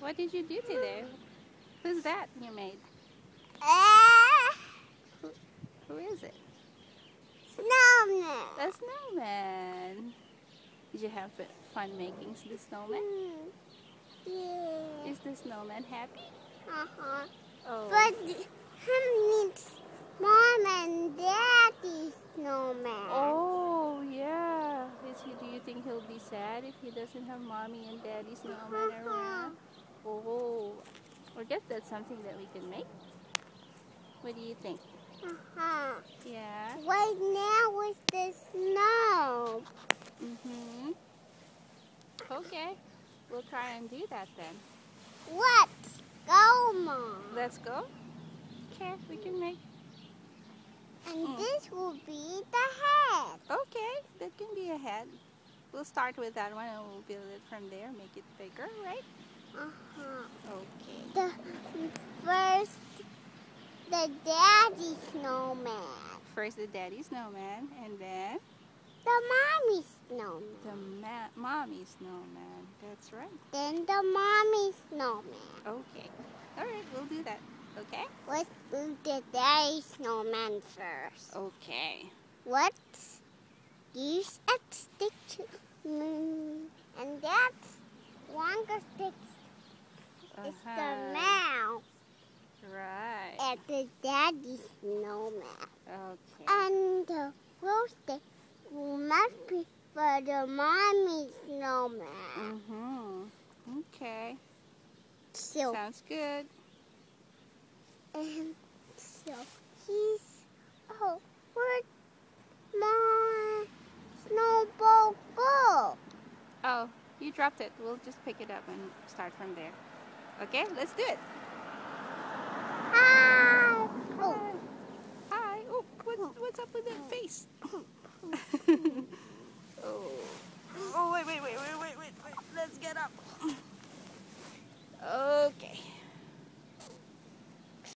What did you do today? Who's that you made? Who is it? Snowman. A snowman. Did you have fun making the snowman? Yeah. Is the snowman happy? Uh-huh. Oh. But him needs mom and daddy snowman. Oh, yeah. Do you think he'll be sad if he doesn't have mommy and daddy snowman around? Oh, I guess that's something that we can make. What do you think? Uh-huh. Yeah. Right now is the snow. Mm-hmm. Okay. We'll try and do that then. Let's go, Mom. Let's go? Okay, we can make. And this will be the head. Okay, that can be a head. We'll start with that one and we'll build it from there, make it bigger, right? Uh-huh. Okay. First, the daddy snowman. First the daddy snowman, and then The mommy snowman. the mommy snowman. That's right. Then the mommy snowman. Okay. All right, we'll do that. Okay? Let's do the daddy snowman first. Okay. Let's use a stick to move. And that's longer stick is the mouth Right. and the daddy snowman. Okay. And the little stick must be for the mommy snowman. Mm-hmm. Okay. So, Sounds good. and so where'd my snowball go? Oh, you dropped it. We'll just pick it up and start from there. Okay, let's do it. Hi. Oh. Hi. Oh, what's up with that face?